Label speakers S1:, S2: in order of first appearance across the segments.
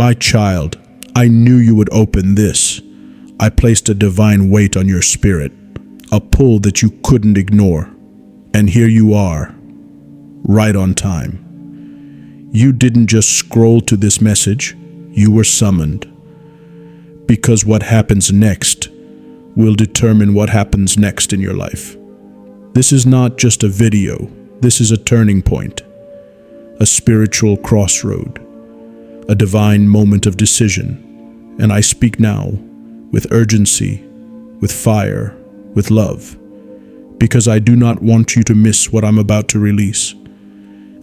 S1: My child, I knew you would open this. I placed a divine weight on your spirit, a pull that you couldn't ignore. And here you are, right on time. You didn't just scroll to this message, you were summoned. Because what happens next will determine what happens next in your life. This is not just a video, this is a turning point, a spiritual crossroad, a divine moment of decision. And I speak now with urgency, with fire, with love, because I do not want you to miss what I'm about to release.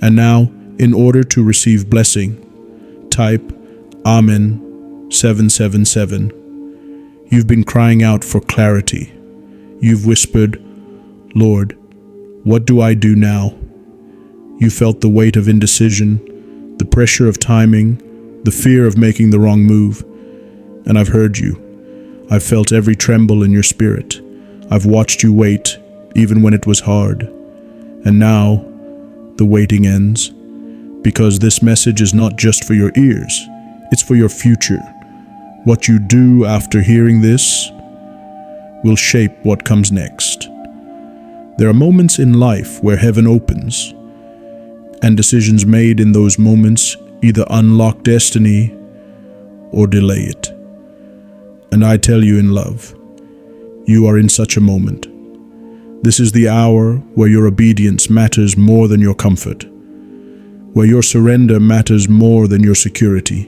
S1: And now, in order to receive blessing, type Amen 777. You've been crying out for clarity. You've whispered, Lord, what do I do now? You felt the weight of indecision, the pressure of timing, the fear of making the wrong move. And I've heard you. I've felt every tremble in your spirit. I've watched you wait, even when it was hard. And now, the waiting ends, because this message is not just for your ears, it's for your future. What you do after hearing this will shape what comes next. There are moments in life where heaven opens, and decisions made in those moments either unlock destiny or delay it. And I tell you in love, you are in such a moment. This is the hour where your obedience matters more than your comfort, where your surrender matters more than your security,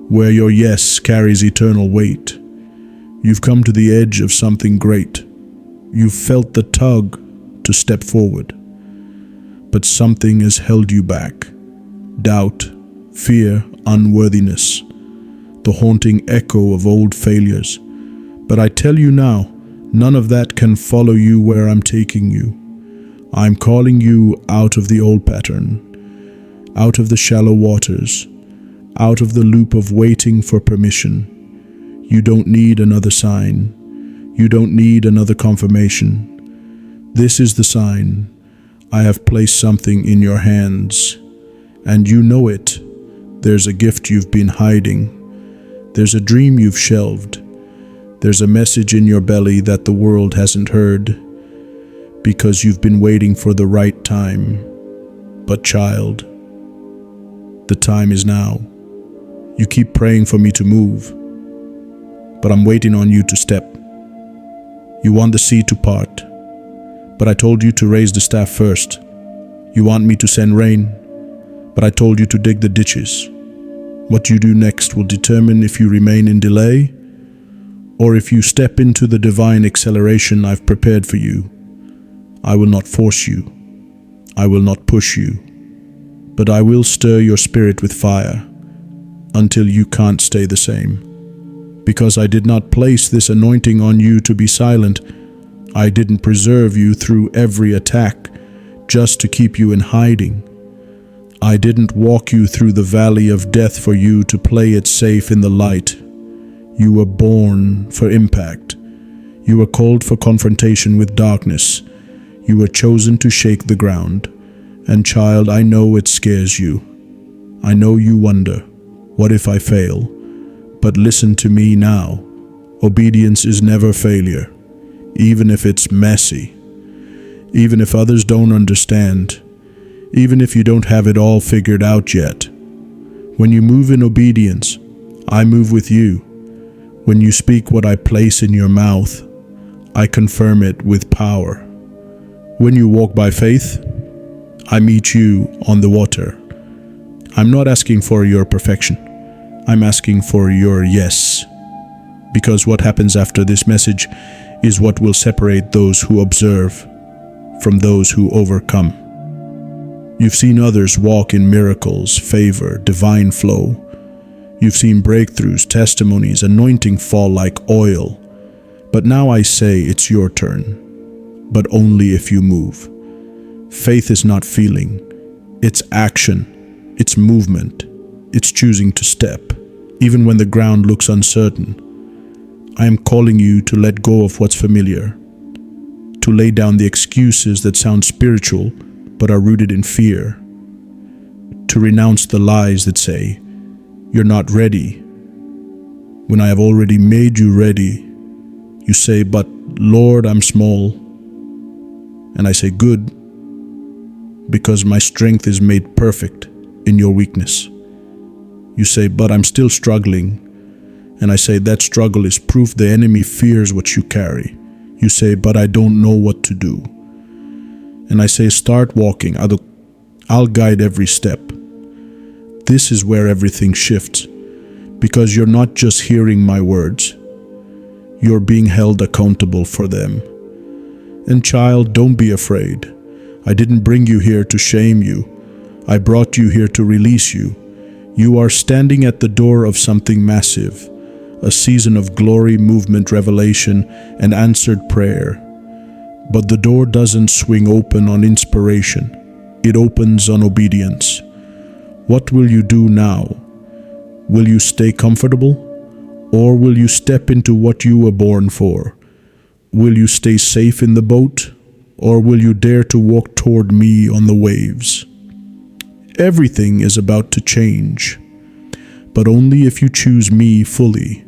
S1: where your yes carries eternal weight. You've come to the edge of something great. You've felt the tug to step forward, but something has held you back. Doubt, fear, unworthiness, the haunting echo of old failures. But I tell you now, none of that can follow you where I'm taking you. I'm calling you out of the old pattern, out of the shallow waters, out of the loop of waiting for permission. You don't need another sign. You don't need another confirmation. This is the sign. I have placed something in your hands, and you know it. There's a gift you've been hiding. There's a dream you've shelved. There's a message in your belly that the world hasn't heard, because you've been waiting for the right time. But child, the time is now. You keep praying for me to move, but I'm waiting on you to step. You want the sea to part, but I told you to raise the staff first. You want me to send rain, but I told you to dig the ditches. What you do next will determine if you remain in delay or if you step into the divine acceleration I've prepared for you. I will not force you. I will not push you. But I will stir your spirit with fire until you can't stay the same. Because I did not place this anointing on you to be silent. I didn't preserve you through every attack just to keep you in hiding. I didn't walk you through the valley of death for you to play it safe in the light. You were born for impact. You were called for confrontation with darkness. You were chosen to shake the ground. And child, I know it scares you. I know you wonder, what if I fail? But listen to me now. Obedience is never failure, even if it's messy, even if others don't understand, even if you don't have it all figured out yet. When you move in obedience, I move with you. When you speak what I place in your mouth, I confirm it with power. When you walk by faith, I meet you on the water. I'm not asking for your perfection. I'm asking for your yes. Because what happens after this message is what will separate those who observe from those who overcome. You've seen others walk in miracles, favor, divine flow. You've seen breakthroughs, testimonies, anointing fall like oil. But now I say it's your turn, but only if you move. Faith is not feeling, it's action, it's movement, it's choosing to step, even when the ground looks uncertain. I am calling you to let go of what's familiar, to lay down the excuses that sound spiritual but are rooted in fear, to renounce the lies that say, You're not ready. When I have already made you ready, you say, "But Lord, I'm small." And I say, "Good, because my strength is made perfect in your weakness." You say, "But I'm still struggling." And I say, "That struggle is proof the enemy fears what you carry." You say, "But I don't know what to do." And I say, "Start walking. I'll guide every step." This is where everything shifts, because you're not just hearing my words, you're being held accountable for them. And child, don't be afraid. I didn't bring you here to shame you. I brought you here to release you. You are standing at the door of something massive, a season of glory, movement, revelation, and answered prayer. But the door doesn't swing open on inspiration. It opens on obedience. What will you do now? Will you stay comfortable? Or will you step into what you were born for? Will you stay safe in the boat? Or will you dare to walk toward me on the waves? Everything is about to change, but only if you choose me fully,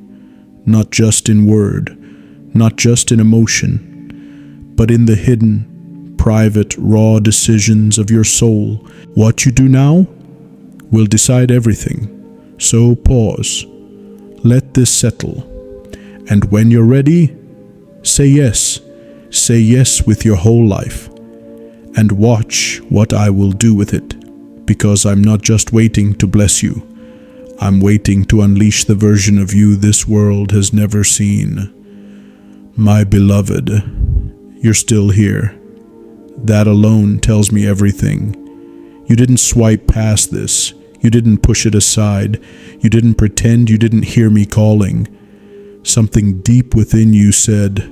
S1: not just in word, not just in emotion, but in the hidden, private, raw decisions of your soul. What you do now will decide everything. So pause. Let this settle. And when you're ready, say yes. Say yes with your whole life. And watch what I will do with it. Because I'm not just waiting to bless you. I'm waiting to unleash the version of you this world has never seen. My beloved, you're still here. That alone tells me everything. You didn't swipe past this. You didn't push it aside. You didn't pretend you didn't hear me calling. Something deep within you said,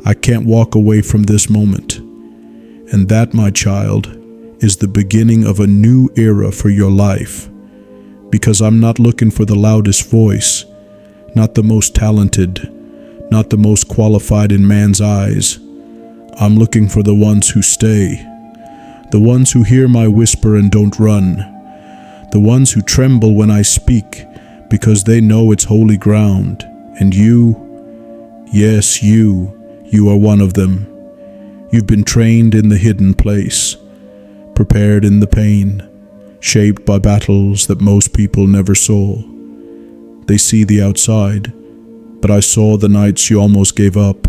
S1: "I can't walk away from this moment." And that, my child, is the beginning of a new era for your life. Because I'm not looking for the loudest voice, not the most talented, not the most qualified in man's eyes. I'm looking for the ones who stay, the ones who hear my whisper and don't run, the ones who tremble when I speak because they know it's holy ground. And you, yes, you are one of them. You've been trained in the hidden place, prepared in the pain, shaped by battles that most people never saw. They see the outside, but I saw the nights you almost gave up,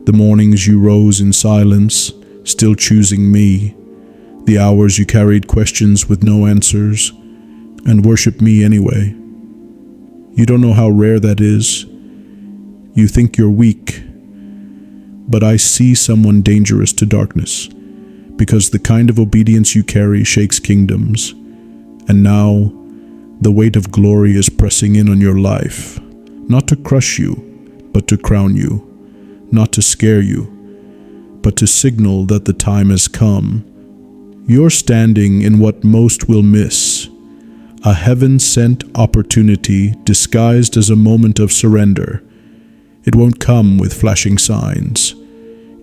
S1: the mornings you rose in silence, still choosing me, the hours you carried questions with no answers, and worshiped me anyway. You don't know how rare that is. You think you're weak, but I see someone dangerous to darkness, because the kind of obedience you carry shakes kingdoms. And now, the weight of glory is pressing in on your life, not to crush you, but to crown you, not to scare you, but to signal that the time has come. You're standing in what most will miss, a heaven-sent opportunity disguised as a moment of surrender. It won't come with flashing signs.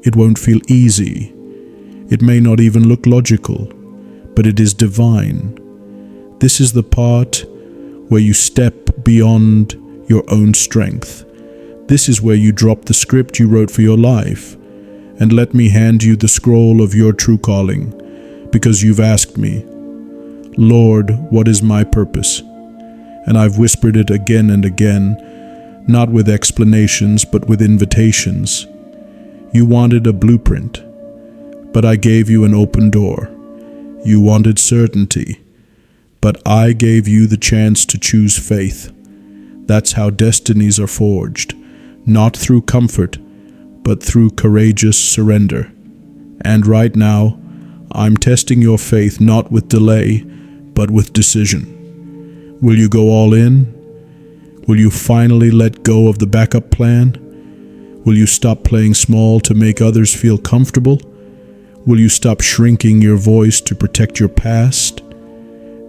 S1: It won't feel easy. It may not even look logical, but it is divine. This is the part where you step beyond your own strength. This is where you drop the script you wrote for your life and let me hand you the scroll of your true calling, because you've asked me, "Lord, what is my purpose?" And I've whispered it again and again, not with explanations, but with invitations. You wanted a blueprint, but I gave you an open door. You wanted certainty, but I gave you the chance to choose faith. That's how destinies are forged, not through comfort, but through courageous surrender. And right now, I'm testing your faith not with delay, but with decision. Will you go all in? Will you finally let go of the backup plan? Will you stop playing small to make others feel comfortable? Will you stop shrinking your voice to protect your past?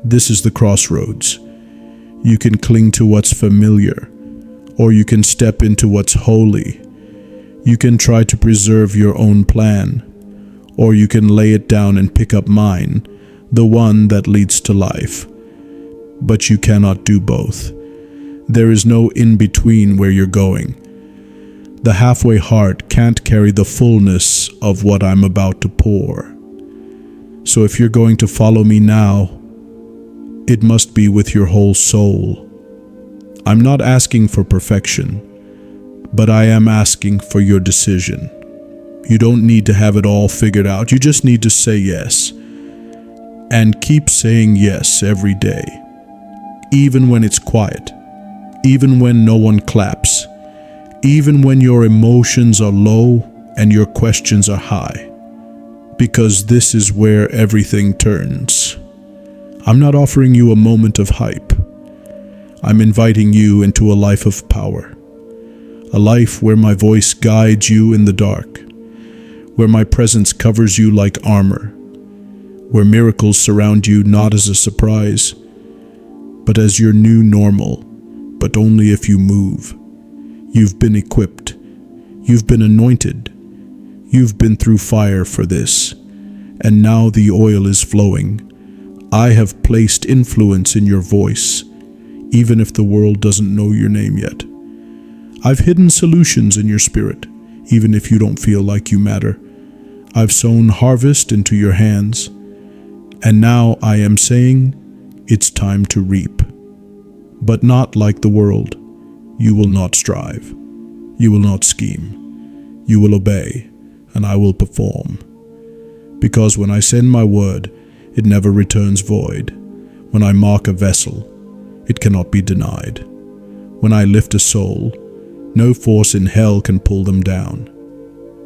S1: This is the crossroads. You can cling to what's familiar, or you can step into what's holy. You can try to preserve your own plan, or you can lay it down and pick up mine, the one that leads to life. but you cannot do both. There is no in-between where you're going. The halfway heart can't carry the fullness of what I'm about to pour. So if you're going to follow me now, it must be with your whole soul. I'm not asking for perfection, but I am asking for your decision. You don't need to have it all figured out. You just need to say yes. And keep saying yes every day, even when it's quiet, even when no one claps, even when your emotions are low and your questions are high, because this is where everything turns. I'm not offering you a moment of hype. I'm inviting you into a life of power, a life where my voice guides you in the dark, where my presence covers you like armor, where miracles surround you not as a surprise, but as your new normal, but only if you move. You've been equipped. You've been anointed. You've been through fire for this, and now the oil is flowing. I have placed influence in your voice, even if the world doesn't know your name yet. I've hidden solutions in your spirit, even if you don't feel like you matter. I've sown harvest into your hands, and now I am saying it's time to reap. But not like the world. You will not strive. You will not scheme. You will obey, and I will perform. Because when I send my word, it never returns void. When I mark a vessel, it cannot be denied. When I lift a soul, no force in hell can pull them down.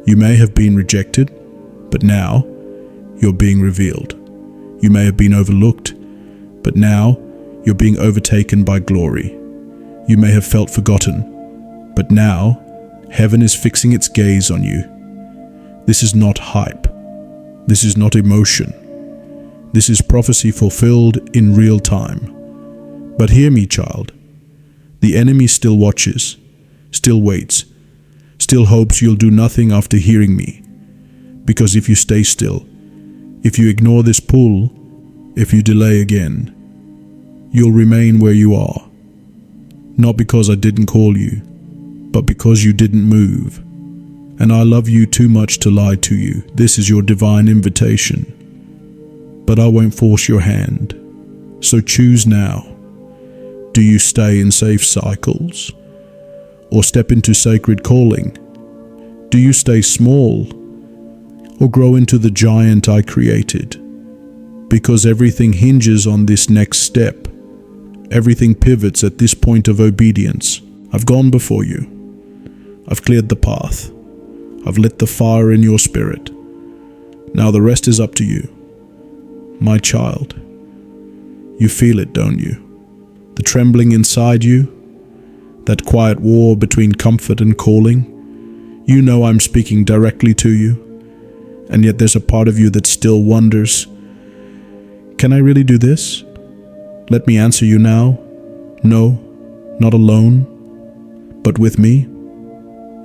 S1: You may have been rejected, but now you're being revealed. You may have been overlooked, but now you're being overtaken by glory. You may have felt forgotten, but now heaven is fixing its gaze on you. This is not hype. This is not emotion. This is prophecy fulfilled in real time. But hear me, child. The enemy still watches, still waits, still hopes you'll do nothing after hearing me. Because if you stay still, if you ignore this pull, if you delay again, you'll remain where you are. Not because I didn't call you, but because you didn't move. And I love you too much to lie to you. This is your divine invitation. But I won't force your hand. So choose now. Do you stay in safe cycles, or step into sacred calling? Do you stay small, or grow into the giant I created? Because everything hinges on this next step. Everything pivots at this point of obedience. I've gone before you. I've cleared the path. I've lit the fire in your spirit. Now the rest is up to you. My child, you feel it, don't you? The trembling inside you, that quiet war between comfort and calling. You know I'm speaking directly to you, and yet there's a part of you that still wonders, can I really do this? Let me answer you now. No, not alone, but with me.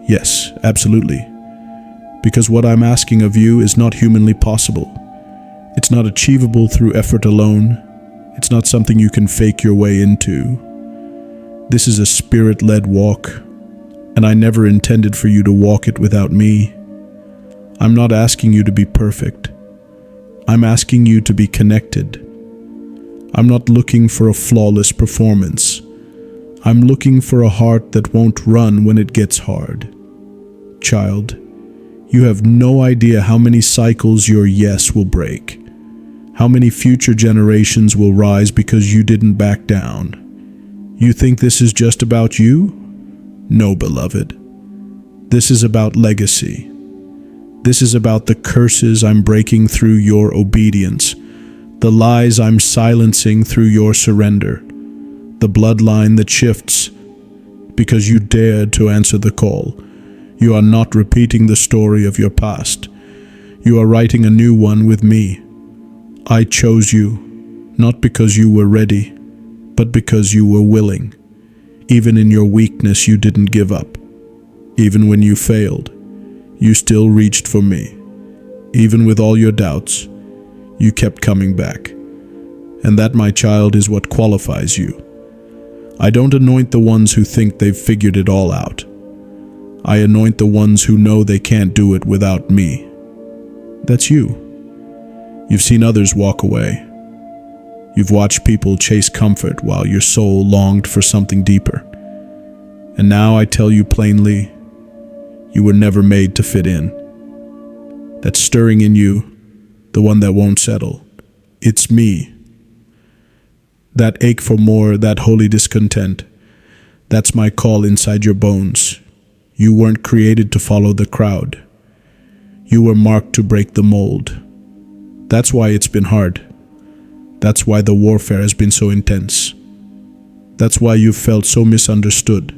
S1: Yes, absolutely. Because what I'm asking of you is not humanly possible. It's not achievable through effort alone. It's not something you can fake your way into. This is a spirit-led walk, and I never intended for you to walk it without me. I'm not asking you to be perfect. I'm asking you to be connected. I'm not looking for a flawless performance. I'm looking for a heart that won't run when it gets hard. Child, you have no idea how many cycles your yes will break. How many future generations will rise because you didn't back down. You think this is just about you? No, beloved. This is about legacy. This is about the curses I'm breaking through your obedience, the lies I'm silencing through your surrender, the bloodline that shifts because you dared to answer the call. You are not repeating the story of your past. You are writing a new one with me. I chose you, not because you were ready, but because you were willing. Even in your weakness, you didn't give up. Even when you failed, you still reached for me. Even with all your doubts, you kept coming back. And that, my child, is what qualifies you. I don't anoint the ones who think they've figured it all out. I anoint the ones who know they can't do it without me. That's you. You've seen others walk away. You've watched people chase comfort while your soul longed for something deeper. And now I tell you plainly, you were never made to fit in. That stirring in you, the one that won't settle, it's me. That ache for more, that holy discontent, that's my call inside your bones. You weren't created to follow the crowd. You were marked to break the mold. That's why it's been hard. That's why the warfare has been so intense. That's why you've felt so misunderstood.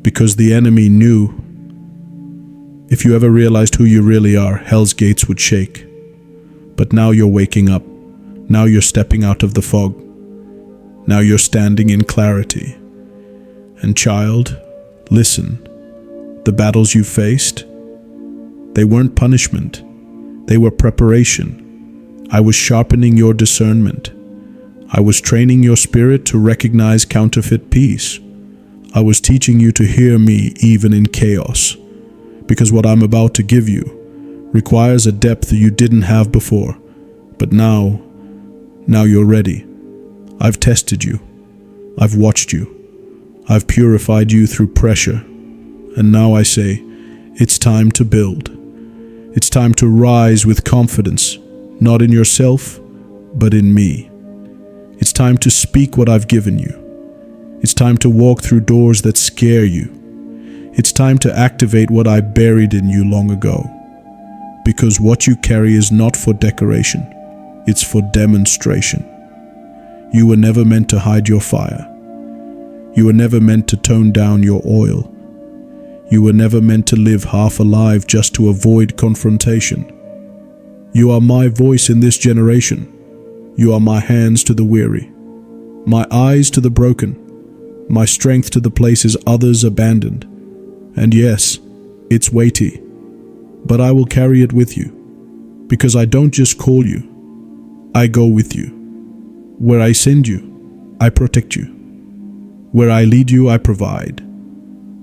S1: Because the enemy knew. If you ever realized who you really are, hell's gates would shake. But now you're waking up. Now you're stepping out of the fog. Now you're standing in clarity. And child, listen. The battles you faced, they weren't punishment. They were preparation. I was sharpening your discernment. I was training your spirit to recognize counterfeit peace. I was teaching you to hear me even in chaos. Because what I'm about to give you requires a depth you didn't have before. But now you're ready. I've tested you. I've watched you. I've purified you through pressure. And now I say, it's time to build. It's time to rise with confidence, not in yourself, but in me. It's time to speak what I've given you. It's time to walk through doors that scare you. It's time to activate what I buried in you long ago. Because what you carry is not for decoration, it's for demonstration. You were never meant to hide your fire. You were never meant to tone down your oil. You were never meant to live half alive just to avoid confrontation. You are my voice in this generation. You are my hands to the weary, my eyes to the broken, my strength to the places others abandoned. And yes, it's weighty, but I will carry it with you, because I don't just call you, I go with you. Where I send you, I protect you. Where I lead you, I provide.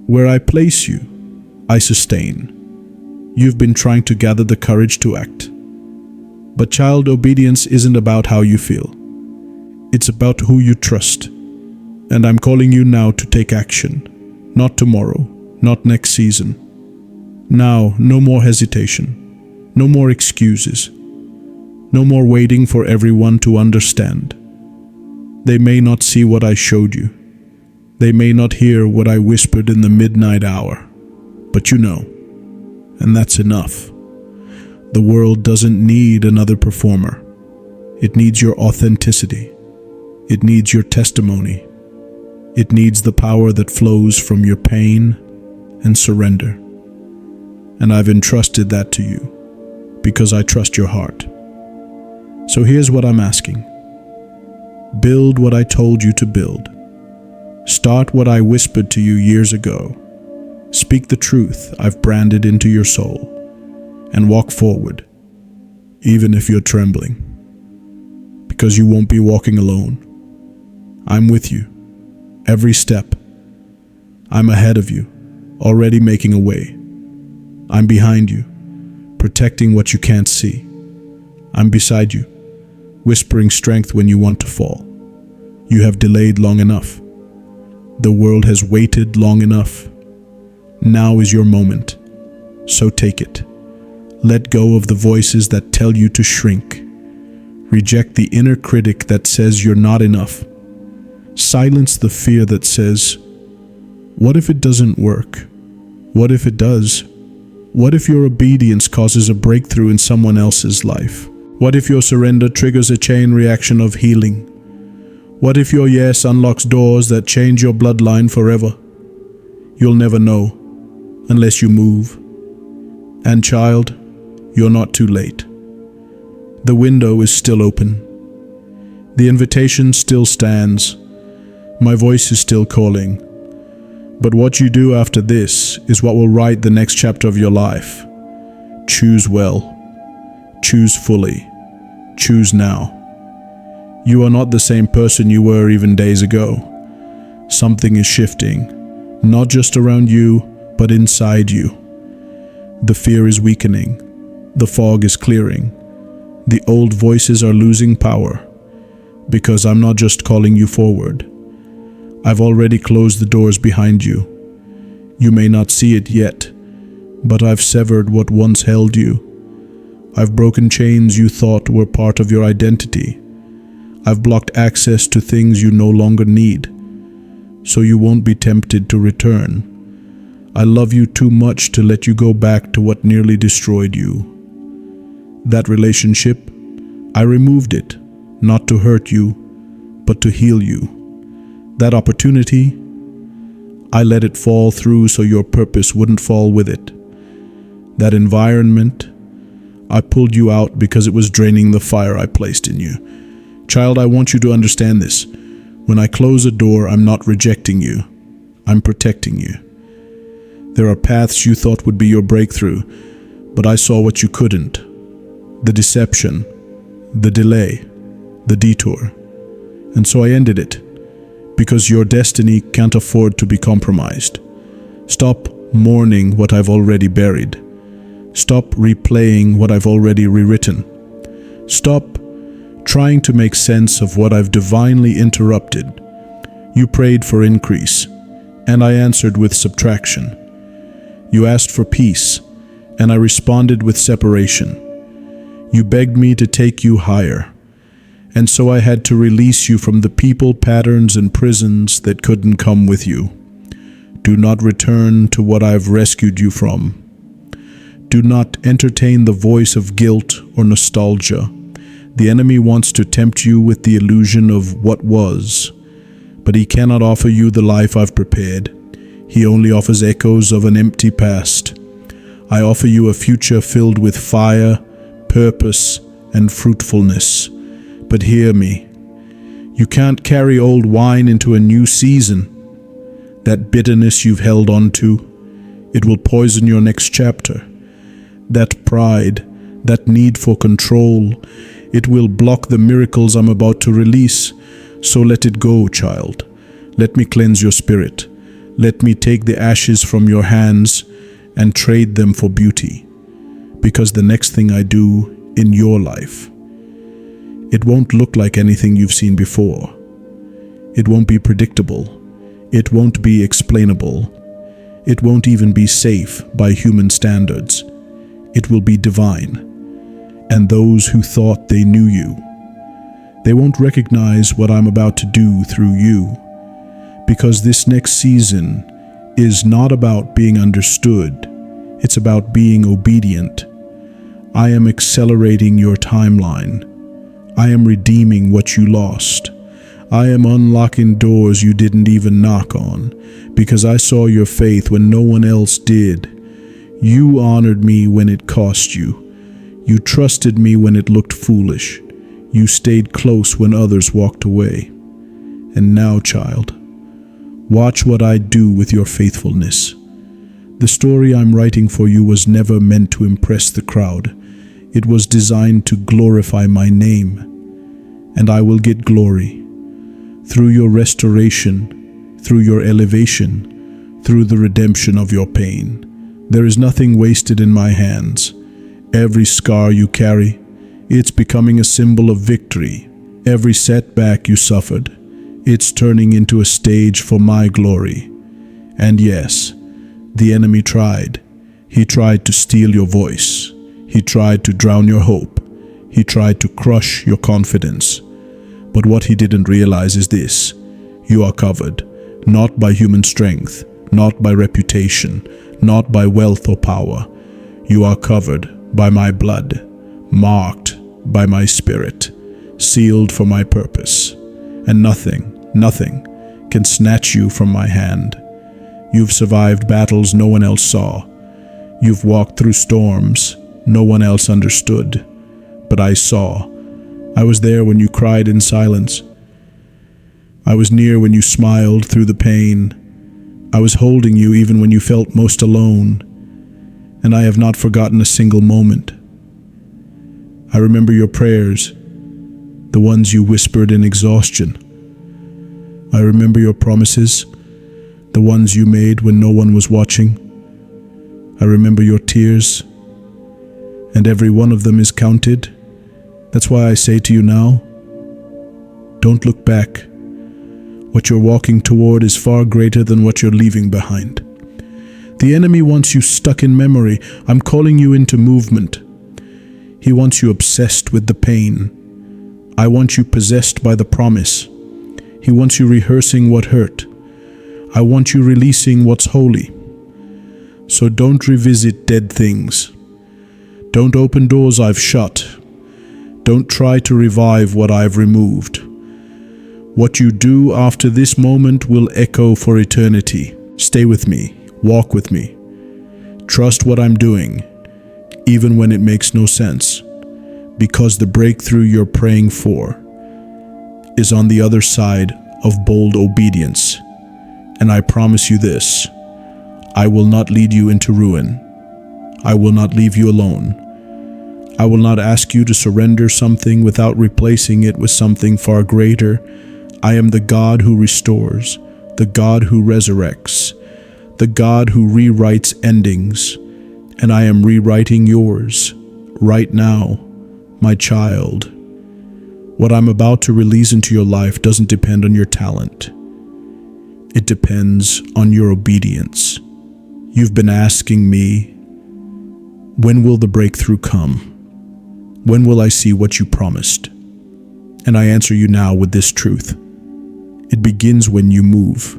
S1: Where I place you, I sustain. You've been trying to gather the courage to act. But child, obedience isn't about how you feel. It's about who you trust. And I'm calling you now to take action. Not tomorrow, not next season. Now, no more hesitation. No more excuses. No more waiting for everyone to understand. They may not see what I showed you. They may not hear what I whispered in the midnight hour, but you know, and that's enough. The world doesn't need another performer. It needs your authenticity. It needs your testimony. It needs the power that flows from your pain and surrender. And I've entrusted that to you because I trust your heart. So here's what I'm asking. Build what I told you to build. Start what I whispered to you years ago. Speak the truth I've branded into your soul, and walk forward, even if you're trembling. Because you won't be walking alone. I'm with you, every step. I'm ahead of you, already making a way. I'm behind you, protecting what you can't see. I'm beside you, whispering strength when you want to fall. You have delayed long enough. The world has waited long enough. Now is your moment, so take it. Let go of the voices that tell you to shrink. Reject the inner critic that says you're not enough. Silence the fear that says, what if it doesn't work? What if it does? What if your obedience causes a breakthrough in someone else's life? What if your surrender triggers a chain reaction of healing? What if your yes unlocks doors that change your bloodline forever? You'll never know unless you move. And child, you're not too late. The window is still open. The invitation still stands. My voice is still calling. But what you do after this is what will write the next chapter of your life. Choose well. Choose fully. Choose now. You are not the same person you were even days ago. Something is shifting, not just around you, but inside you. The fear is weakening. The fog is clearing. The old voices are losing power. Because I'm not just calling you forward. I've already closed the doors behind you. You may not see it yet, but I've severed what once held you. I've broken chains you thought were part of your identity. I've blocked access to things you no longer need, so you won't be tempted to return. I love you too much to let you go back to what nearly destroyed you. That relationship, I removed it, not to hurt you, but to heal you. That opportunity, I let it fall through so your purpose wouldn't fall with it. That environment, I pulled you out because it was draining the fire I placed in you. Child, I want you to understand this. When I close a door, I'm not rejecting you. I'm protecting you. There are paths you thought would be your breakthrough, but I saw what you couldn't. The deception, the delay, the detour. And so I ended it, because your destiny can't afford to be compromised. Stop mourning what I've already buried. Stop replaying what I've already rewritten. Stop trying to make sense of what I've divinely interrupted. You prayed for increase, and I answered with subtraction. You asked for peace, and I responded with separation. You begged me to take you higher, and so I had to release you from the people, patterns, and prisons that couldn't come with you. Do not return to what I've rescued you from. Do not entertain the voice of guilt or nostalgia. The enemy wants to tempt you with the illusion of what was, but he cannot offer you the life I've prepared. He only offers echoes of an empty past. I offer you a future filled with fire, purpose, and fruitfulness. But hear me. You can't carry old wine into a new season. That bitterness you've held on to, it will poison your next chapter. That pride, that need for control, it will block the miracles I'm about to release. So let it go, child. Let me cleanse your spirit. Let me take the ashes from your hands and trade them for beauty. Because the next thing I do in your life, it won't look like anything you've seen before. It won't be predictable. It won't be explainable. It won't even be safe by human standards. It will be divine. And those who thought they knew you, they won't recognize what I'm about to do through you. Because this next season is not about being understood. It's about being obedient. I am accelerating your timeline. I am redeeming what you lost. I am unlocking doors you didn't even knock on, because I saw your faith when no one else did. You honored me when it cost you. You trusted me when it looked foolish. You stayed close when others walked away. And now, child, watch what I do with your faithfulness. The story I'm writing for you was never meant to impress the crowd. It was designed to glorify my name. And I will get glory through your restoration, through your elevation, through the redemption of your pain. There is nothing wasted in my hands. Every scar you carry, it's becoming a symbol of victory. Every setback you suffered, it's turning into a stage for my glory. And yes, the enemy tried. He tried to steal your voice. He tried to drown your hope. He tried to crush your confidence. But what he didn't realize is this: you are covered, not by human strength, not by reputation, not by wealth or power. You are covered by my blood, marked by my spirit, sealed for my purpose. And nothing can snatch you from my hand. You've survived battles no one else saw. You've walked through storms no one else understood. But I saw. I was there when you cried in silence. I was near when you smiled through the pain. I was holding you even when you felt most alone. And I have not forgotten a single moment. I remember your prayers, the ones you whispered in exhaustion. I remember your promises, the ones you made when no one was watching. I remember your tears, and every one of them is counted. That's why I say to you now, don't look back. What you're walking toward is far greater than what you're leaving behind. The enemy wants you stuck in memory. I'm calling you into movement. He wants you obsessed with the pain. I want you possessed by the promise. He wants you rehearsing what hurt. I want you releasing what's holy. So don't revisit dead things. Don't open doors I've shut. Don't try to revive what I've removed. What you do after this moment will echo for eternity. Stay with me. Walk with me. Trust what I'm doing, even when it makes no sense, because the breakthrough you're praying for is on the other side of bold obedience. And I promise you this, I will not lead you into ruin. I will not leave you alone. I will not ask you to surrender something without replacing it with something far greater. I am the God who restores, the God who resurrects, the God who rewrites endings, and I am rewriting yours right now, my child. What I'm about to release into your life doesn't depend on your talent. It depends on your obedience. You've been asking me, when will the breakthrough come? When will I see what you promised? And I answer you now with this truth. It begins when you move.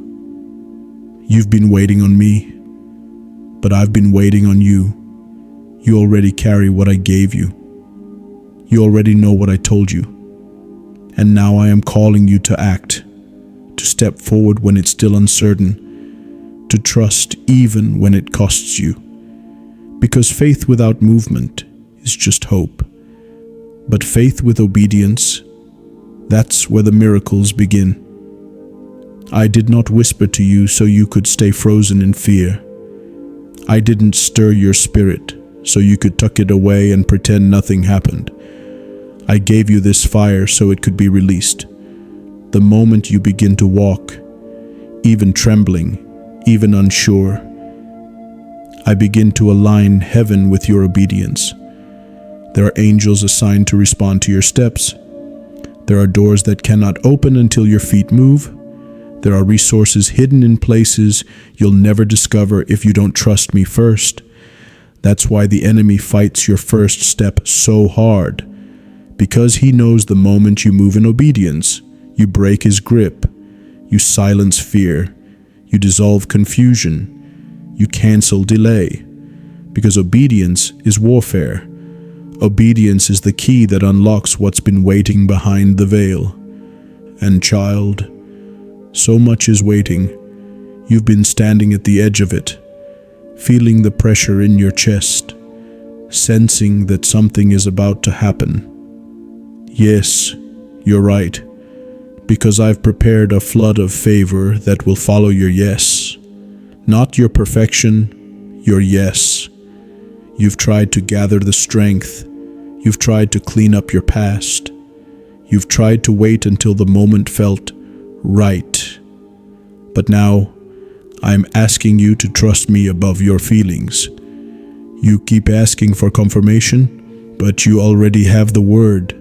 S1: You've been waiting on me, but I've been waiting on you. You already carry what I gave you. You already know what I told you. And now I am calling you to act, to step forward when it's still uncertain, to trust even when it costs you. Because faith without movement is just hope. But faith with obedience, that's where the miracles begin. I did not whisper to you so you could stay frozen in fear. I didn't stir your spirit so you could tuck it away and pretend nothing happened. I gave you this fire so it could be released. The moment you begin to walk, even trembling, even unsure, I begin to align heaven with your obedience. There are angels assigned to respond to your steps. There are doors that cannot open until your feet move. There are resources hidden in places you'll never discover if you don't trust me first. That's why the enemy fights your first step so hard. Because he knows the moment you move in obedience, you break his grip, you silence fear, you dissolve confusion, you cancel delay. Because obedience is warfare. Obedience is the key that unlocks what's been waiting behind the veil. And child, so much is waiting. You've been standing at the edge of it, feeling the pressure in your chest, sensing that something is about to happen. Yes, you're right, because I've prepared a flood of favor that will follow your yes. Not your perfection, your yes. You've tried to gather the strength. You've tried to clean up your past. You've tried to wait until the moment felt right. But now, I'm asking you to trust me above your feelings. You keep asking for confirmation, but you already have the word.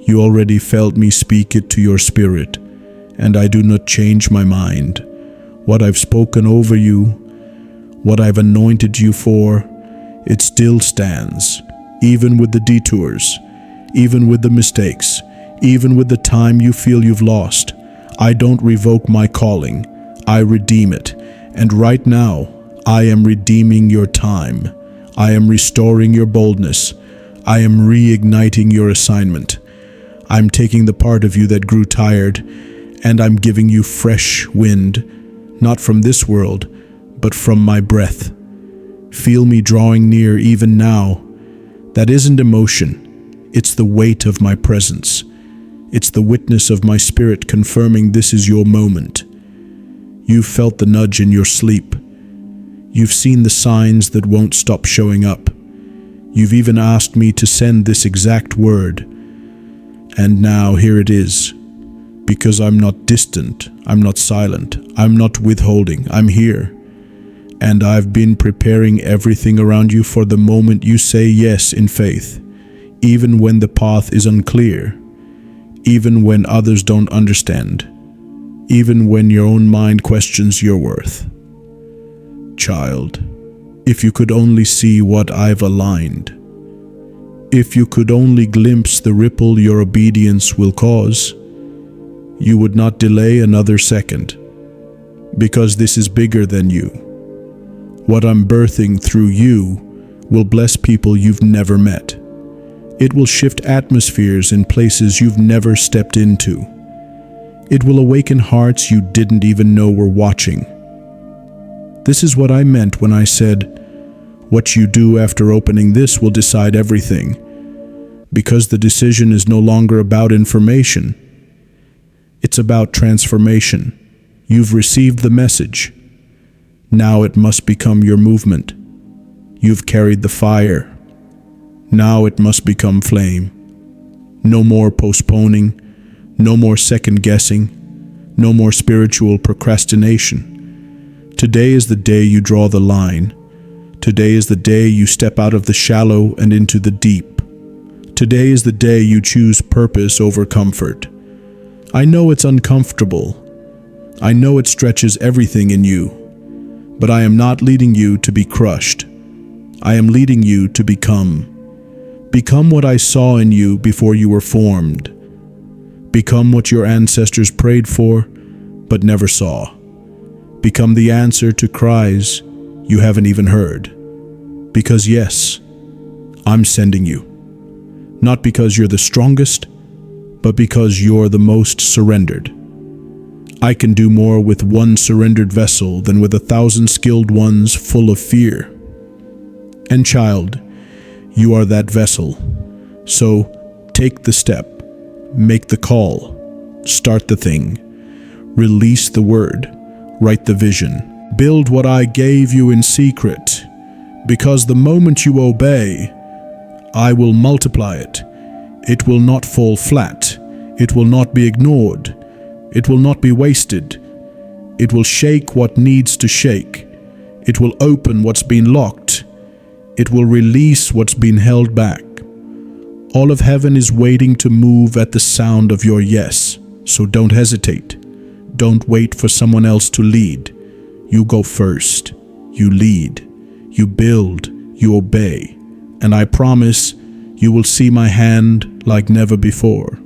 S1: You already felt me speak it to your spirit, and I do not change my mind. What I've spoken over you, what I've anointed you for, it still stands, even with the detours, even with the mistakes, even with the time you feel you've lost. I don't revoke my calling, I redeem it. And right now, I am redeeming your time. I am restoring your boldness. I am reigniting your assignment. I'm taking the part of you that grew tired, and I'm giving you fresh wind, not from this world, but from my breath. Feel me drawing near even now. That isn't emotion. It's the weight of my presence. It's the witness of my spirit confirming this is your moment. You've felt the nudge in your sleep. You've seen the signs that won't stop showing up. You've even asked me to send this exact word. And now here it is. Because I'm not distant, I'm not silent, I'm not withholding, I'm here. And I've been preparing everything around you for the moment you say yes in faith, even when the path is unclear, even when others don't understand, even when your own mind questions your worth. Child, if you could only see what I've aligned, if you could only glimpse the ripple your obedience will cause, you would not delay another second, because this is bigger than you. What I'm birthing through you will bless people you've never met. It will shift atmospheres in places you've never stepped into. It will awaken hearts you didn't even know were watching. This is what I meant when I said, what you do after opening this will decide everything, because the decision is no longer about information. It's about transformation. You've received the message. Now it must become your movement. You've carried the fire. Now it must become flame. No more postponing, no more second guessing, no more spiritual procrastination. Today is the day you draw the line. Today is the day you step out of the shallow and into the deep. Today is the day you choose purpose over comfort. I know it's uncomfortable. I know it stretches everything in you. But I am not leading you to be crushed. I am leading you to become. Become what I saw in you before you were formed. Become what your ancestors prayed for, but never saw. Become the answer to cries you haven't even heard. Because yes, I'm sending you. Not because you're the strongest, but because you're the most surrendered. I can do more with one surrendered vessel than with 1,000 skilled ones full of fear. And child, you are that vessel. So take the step, make the call, start the thing, release the word, write the vision, build what I gave you in secret, because the moment you obey, I will multiply it. It will not fall flat. It will not be ignored. It will not be wasted. It will shake what needs to shake. It will open what's been locked. It will release what's been held back. All of heaven is waiting to move at the sound of your yes. So don't hesitate. Don't wait for someone else to lead. You go first. You lead. You build. You obey. And I promise you will see my hand like never before.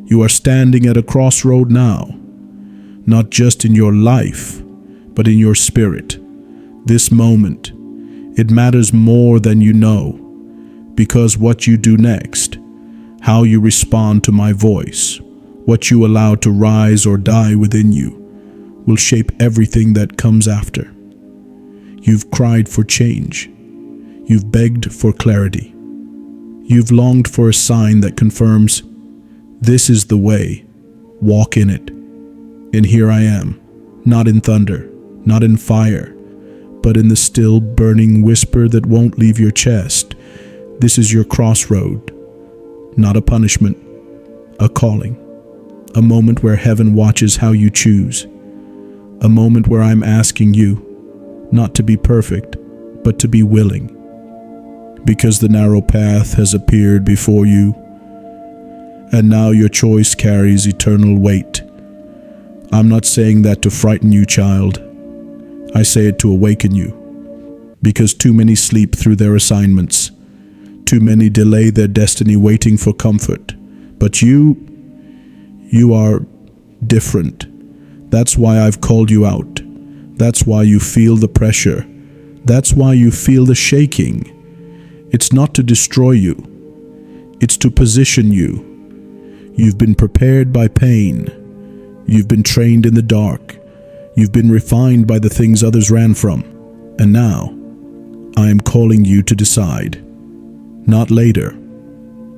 S1: You are standing at a crossroad now, not just in your life, but in your spirit. This moment, it matters more than you know, because what you do next, how you respond to my voice, what you allow to rise or die within you, will shape everything that comes after. You've cried for change. You've begged for clarity. You've longed for a sign that confirms, this is the way, walk in it. And here I am, not in thunder, not in fire, but in the still burning whisper that won't leave your chest. This is your crossroad, not a punishment, a calling, a moment where heaven watches how you choose, a moment where I'm asking you not to be perfect, but to be willing, because the narrow path has appeared before you, and now your choice carries eternal weight. I'm not saying that to frighten you, child. I say it to awaken you, because too many sleep through their assignments. Too many delay their destiny waiting for comfort. But you are different. That's why I've called you out. That's why you feel the pressure. That's why you feel the shaking. It's not to destroy you. It's to position you. You've been prepared by pain. You've been trained in the dark. You've been refined by the things others ran from. And now, I am calling you to decide. Not later.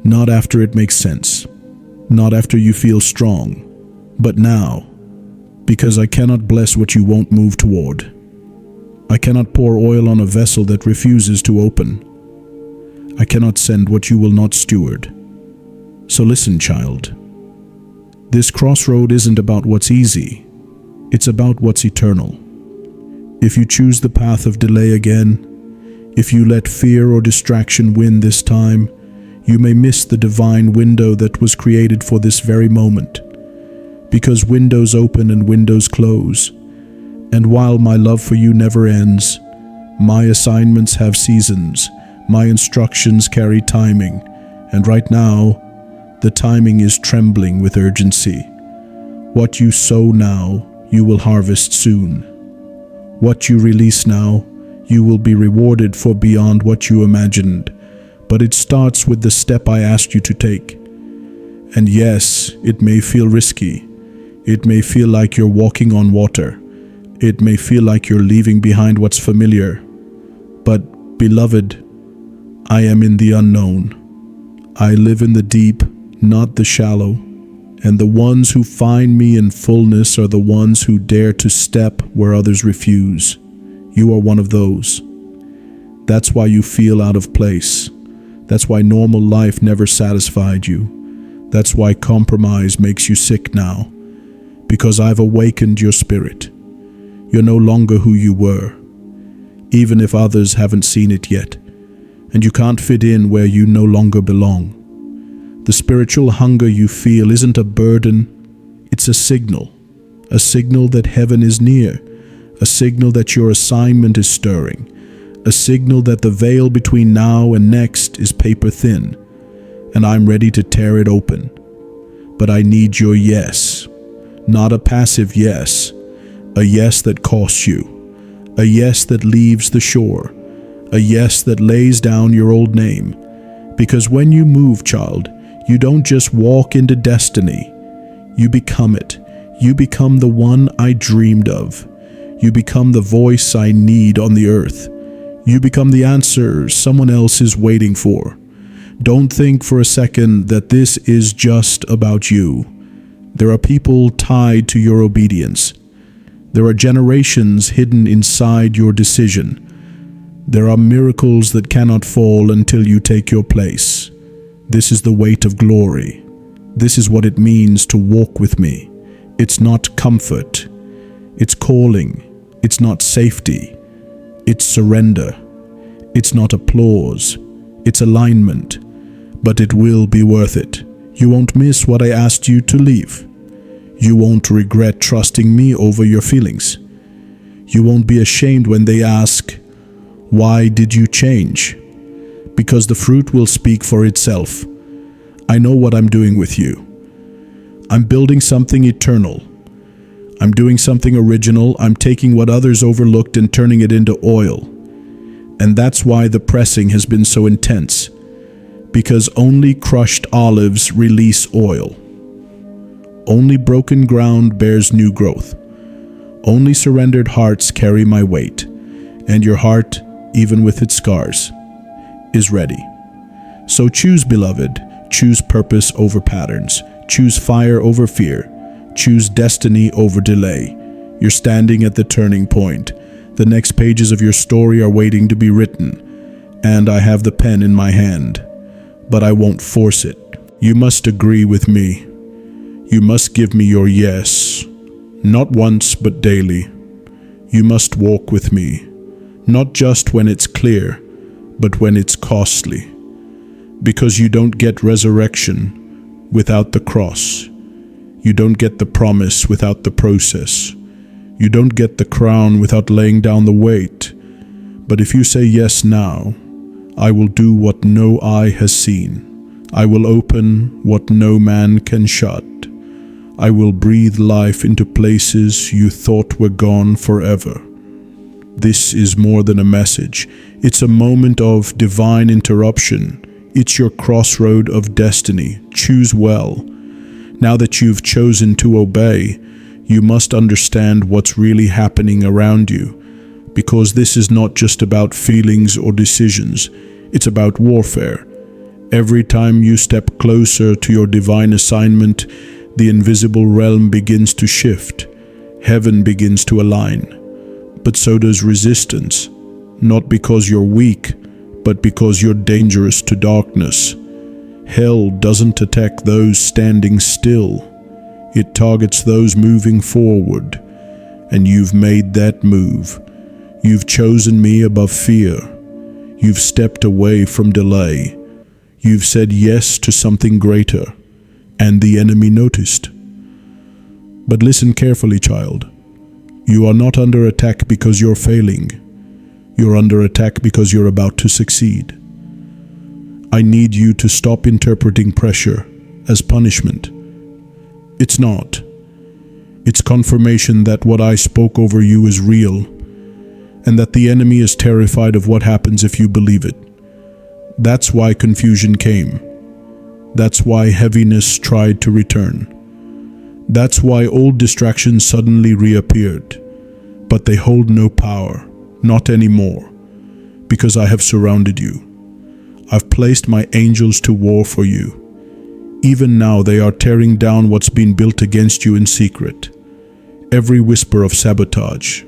S1: Not after it makes sense. Not after you feel strong. But now. Because I cannot bless what you won't move toward. I cannot pour oil on a vessel that refuses to open. I cannot send what you will not steward. So listen, child. This crossroad isn't about what's easy. It's about what's eternal. If you choose the path of delay again, if you let fear or distraction win this time, you may miss the divine window that was created for this very moment. Because windows open and windows close. And while my love for you never ends, my assignments have seasons, my instructions carry timing, and right now, the timing is trembling with urgency. What you sow now, you will harvest soon. What you release now, you will be rewarded for beyond what you imagined. But it starts with the step I asked you to take. And yes, it may feel risky. It may feel like you're walking on water. It may feel like you're leaving behind what's familiar. But, beloved, I am in the unknown. I live in the deep, not the shallow. And the ones who find me in fullness are the ones who dare to step where others refuse. You are one of those. That's why you feel out of place. That's why normal life never satisfied you. That's why compromise makes you sick now. Because I've awakened your spirit. You're no longer who you were, even if others haven't seen it yet. And you can't fit in where you no longer belong. The spiritual hunger you feel isn't a burden, it's a signal that heaven is near, a signal that your assignment is stirring, a signal that the veil between now and next is paper thin, and I'm ready to tear it open. But I need your yes, not a passive yes, a yes that costs you, a yes that leaves the shore, a yes that lays down your old name. Because when you move, child, you don't just walk into destiny, you become it. You become the one I dreamed of. You become the voice I need on the earth. You become the answer someone else is waiting for. Don't think for a second that this is just about you. There are people tied to your obedience. There are generations hidden inside your decision. There are miracles that cannot fall until you take your place. This is the weight of glory. This is what it means to walk with me. It's not comfort. It's calling. It's not safety. It's surrender. It's not applause. It's alignment. But it will be worth it. You won't miss what I asked you to leave. You won't regret trusting me over your feelings. You won't be ashamed when they ask, "Why did you change?" Because the fruit will speak for itself. I know what I'm doing with you. I'm building something eternal. I'm doing something original. I'm taking what others overlooked and turning it into oil. And that's why the pressing has been so intense. Because only crushed olives release oil. Only broken ground bears new growth. Only surrendered hearts carry my weight. And your heart, even with its scars, is ready. So choose, beloved. Choose purpose over patterns. Choose fire over fear. Choose destiny over delay. You're standing at the turning point. The next pages of your story are waiting to be written. And I have the pen in my hand. But I won't force it. You must agree with me. You must give me your yes. Not once, but daily. You must walk with me. Not just when it's clear, but when it's costly. Because you don't get resurrection without the cross. You don't get the promise without the process. You don't get the crown without laying down the weight. But if you say yes now, I will do what no eye has seen. I will open what no man can shut. I will breathe life into places you thought were gone forever. This is more than a message. It's a moment of divine interruption. It's your crossroad of destiny. Choose well. Now that you've chosen to obey, you must understand what's really happening around you. Because this is not just about feelings or decisions. It's about warfare. Every time you step closer to your divine assignment, the invisible realm begins to shift. Heaven begins to align. But so does resistance. Not because you're weak, but because you're dangerous to darkness. Hell doesn't attack those standing still. It targets those moving forward. And you've made that move. You've chosen me above fear. You've stepped away from delay. You've said yes to something greater. And the enemy noticed. But listen carefully, child. You are not under attack because you're failing. You're under attack because you're about to succeed. I need you to stop interpreting pressure as punishment. It's not. It's confirmation that what I spoke over you is real, and that the enemy is terrified of what happens if you believe it. That's why confusion came. That's why heaviness tried to return. That's why old distractions suddenly reappeared. But they hold no power, not anymore, because I have surrounded you. I've placed my angels to war for you. Even now they are tearing down what's been built against you in secret. Every whisper of sabotage,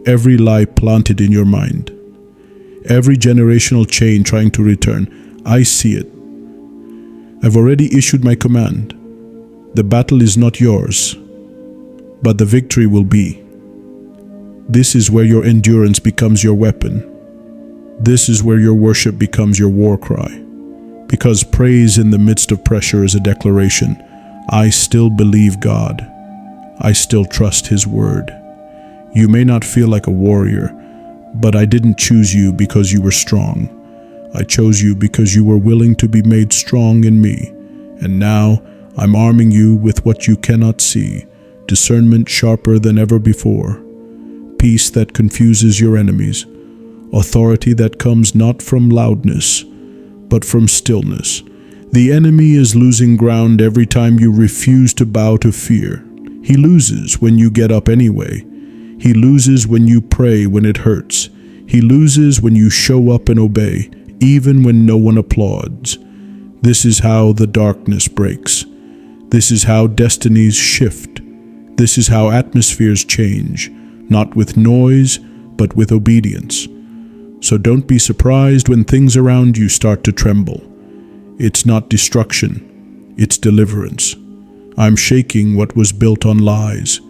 S1: every lie planted in your mind, every generational chain trying to return, I see it. I've already issued my command. The battle is not yours, but the victory will be. This is where your endurance becomes your weapon. This is where your worship becomes your war cry. Because praise in the midst of pressure is a declaration. I still believe God. I still trust His word. You may not feel like a warrior, but I didn't choose you because you were strong. I chose you because you were willing to be made strong in me. And now I'm arming you with what you cannot see, discernment sharper than ever before, peace that confuses your enemies, authority that comes not from loudness, but from stillness. The enemy is losing ground every time you refuse to bow to fear. He loses when you get up anyway. He loses when you pray when it hurts. He loses when you show up and obey, even when no one applauds. This is how the darkness breaks. This is how destinies shift. This is how atmospheres change, not with noise, but with obedience. So don't be surprised when things around you start to tremble. It's not destruction, it's deliverance. I'm shaking what was built on lies.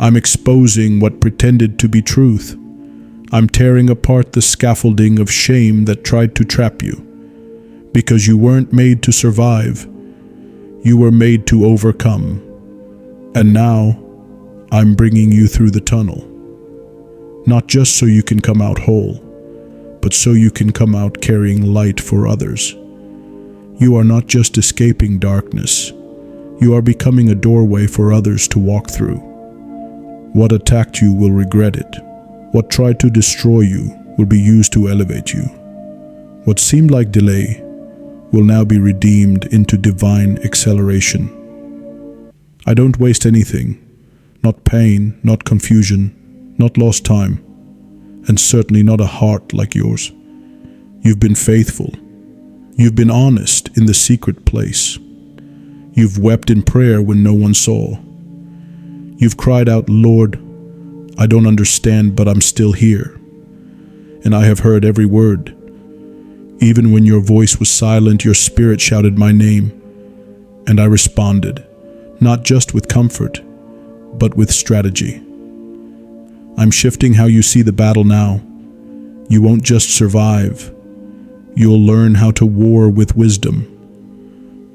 S1: I'm exposing what pretended to be truth. I'm tearing apart the scaffolding of shame that tried to trap you. Because you weren't made to survive. You were made to overcome. And now, I'm bringing you through the tunnel. Not just so you can come out whole, but so you can come out carrying light for others. You are not just escaping darkness. You are becoming a doorway for others to walk through. What attacked you will regret it. What tried to destroy you will be used to elevate you. What seemed like delay will now be redeemed into divine acceleration. I don't waste anything. Not pain, not confusion, not lost time, and certainly not a heart like yours. You've been faithful. You've been honest in the secret place. You've wept in prayer when no one saw. You've cried out, Lord, I don't understand, but I'm still here. And I have heard every word. Even when your voice was silent, your spirit shouted my name. And I responded, not just with comfort, but with strategy. I'm shifting how you see the battle now. You won't just survive. You'll learn how to war with wisdom.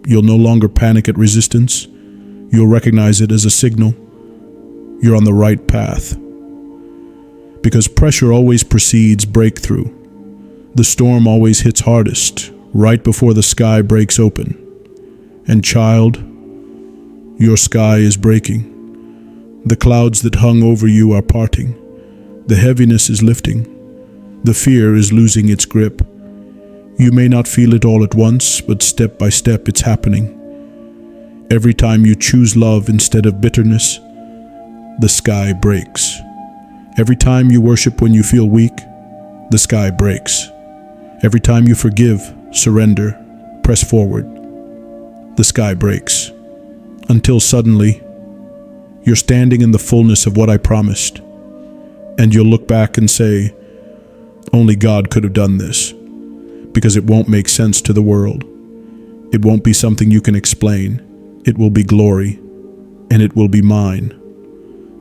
S1: You'll no longer panic at resistance. You'll recognize it as a signal. You're on the right path. Because pressure always precedes breakthrough. The storm always hits hardest, right before the sky breaks open. And child, your sky is breaking. The clouds that hung over you are parting. The heaviness is lifting. The fear is losing its grip. You may not feel it all at once, but step by step it's happening. Every time you choose love instead of bitterness, the sky breaks. Every time you worship when you feel weak, the sky breaks. Every time you forgive, surrender, press forward, the sky breaks. Until suddenly, you're standing in the fullness of what I promised. And you'll look back and say, only God could have done this, because it won't make sense to the world. It won't be something you can explain. It will be glory, and it will be mine.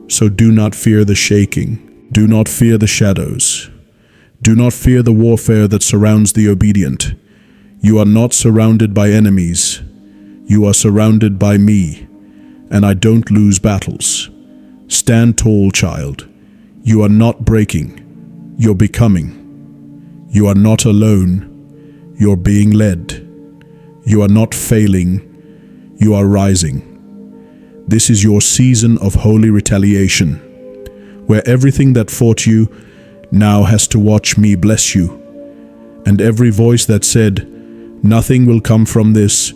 S1: So do not fear the shaking. Do not fear the shadows. Do not fear the warfare that surrounds the obedient. You are not surrounded by enemies. You are surrounded by me, and I don't lose battles. Stand tall, child. You are not breaking. You're becoming. You are not alone. You're being led. You are not failing. You are rising. This is your season of holy retaliation, where everything that fought you now has to watch me bless you. And every voice that said, "Nothing will come from this,"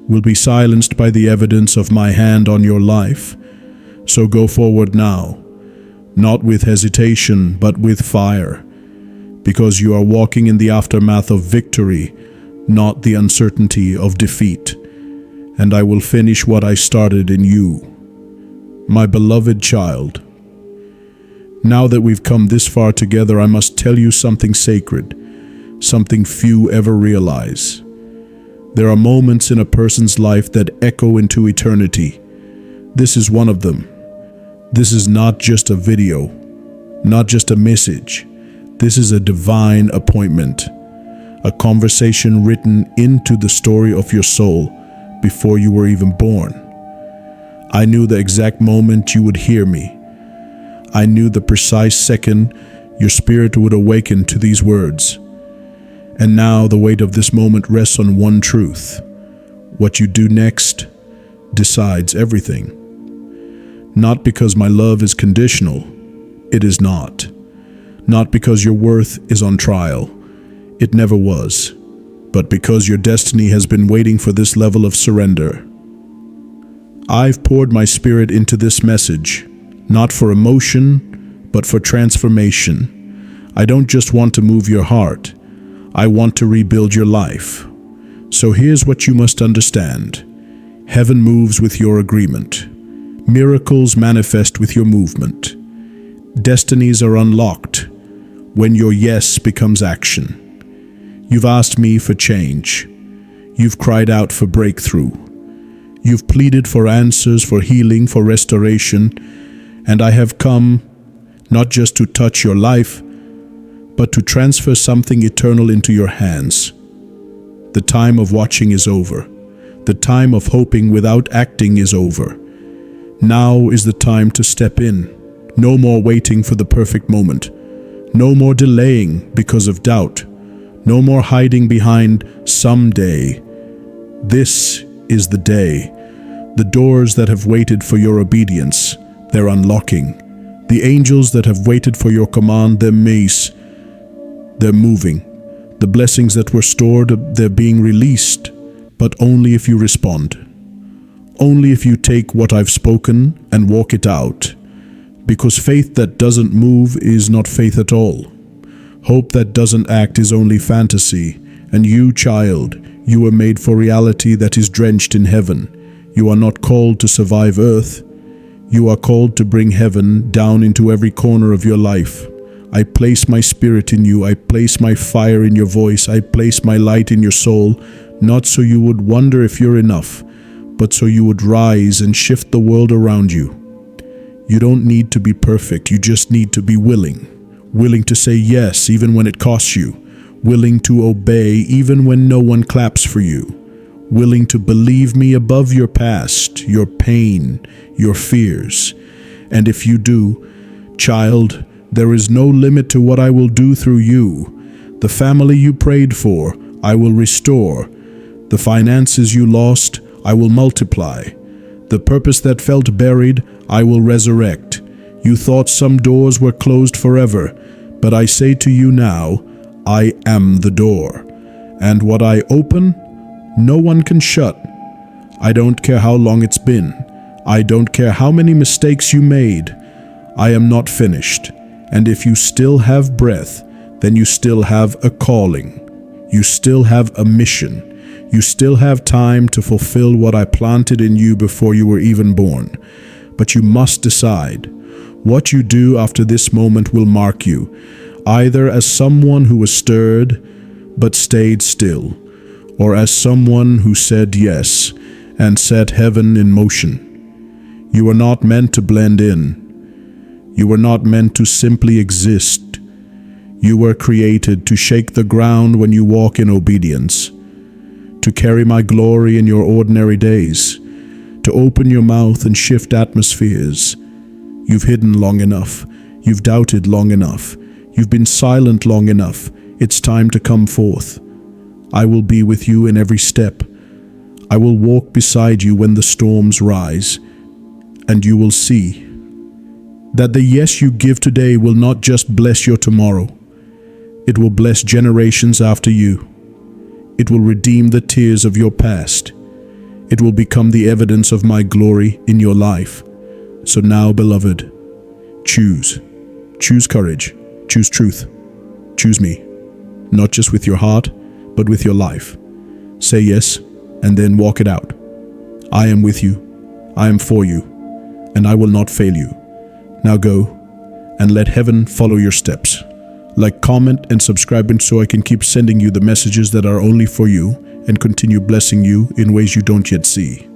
S1: will be silenced by the evidence of my hand on your life. So go forward now, not with hesitation, but with fire, because you are walking in the aftermath of victory, not the uncertainty of defeat. And I will finish what I started in you, my beloved child. Now that we've come this far together, I must tell you something sacred, something few ever realize. There are moments in a person's life that echo into eternity. This is one of them. This is not just a video, not just a message. This is a divine appointment, a conversation written into the story of your soul before you were even born. I knew the exact moment you would hear me. I knew the precise second your spirit would awaken to these words. And now the weight of this moment rests on one truth. What you do next decides everything. Not because my love is conditional. It is not. Not because your worth is on trial. It never was. But because your destiny has been waiting for this level of surrender. I've poured my spirit into this message, not for emotion, but for transformation. I don't just want to move your heart. I want to rebuild your life. So here's what you must understand. Heaven moves with your agreement. Miracles manifest with your movement. Destinies are unlocked when your yes becomes action. You've asked me for change. You've cried out for breakthrough. You've pleaded for answers, for healing, for restoration, and I have come not just to touch your life, but to transfer something eternal into your hands. The time of watching is over. The time of hoping without acting is over. Now is the time to step in. No more waiting for the perfect moment. No more delaying because of doubt. No more hiding behind someday. This is the day. The doors that have waited for your obedience, they're unlocking. The angels that have waited for your command, their mace, they're moving. The blessings that were stored, they're being released, but only if you respond. Only if you take what I've spoken and walk it out. Because faith that doesn't move is not faith at all. Hope that doesn't act is only fantasy. And you, child, you were made for reality that is drenched in heaven. You are not called to survive earth. You are called to bring heaven down into every corner of your life. I place my spirit in you. I place my fire in your voice. I place my light in your soul, not so you would wonder if you're enough, but so you would rise and shift the world around you. You don't need to be perfect. You just need to be willing. Willing to say yes, even when it costs you. Willing to obey, even when no one claps for you. Willing to believe me above your past, your pain, your fears. And if you do, child, there is no limit to what I will do through you. The family you prayed for, I will restore. The finances you lost, I will multiply. The purpose that felt buried, I will resurrect. You thought some doors were closed forever, but I say to you now, I am the door. And what I open, no one can shut. I don't care how long it's been. I don't care how many mistakes you made. I am not finished. And if you still have breath, then you still have a calling. You still have a mission. You still have time to fulfill what I planted in you before you were even born. But you must decide. What you do after this moment will mark you, either as someone who was stirred but stayed still, or as someone who said yes and set heaven in motion. You are not meant to blend in. You were not meant to simply exist. You were created to shake the ground when you walk in obedience, to carry my glory in your ordinary days, to open your mouth and shift atmospheres. You've hidden long enough. You've doubted long enough. You've been silent long enough. It's time to come forth. I will be with you in every step. I will walk beside you when the storms rise, and you will see that the yes you give today will not just bless your tomorrow. It will bless generations after you. It will redeem the tears of your past. It will become the evidence of my glory in your life. So now, beloved, choose. Choose courage. Choose truth. Choose me. Not just with your heart, but with your life. Say yes, and then walk it out. I am with you. I am for you, and I will not fail you. Now go, and let heaven follow your steps. Like, comment, and subscribe so I can keep sending you the messages that are only for you and continue blessing you in ways you don't yet see.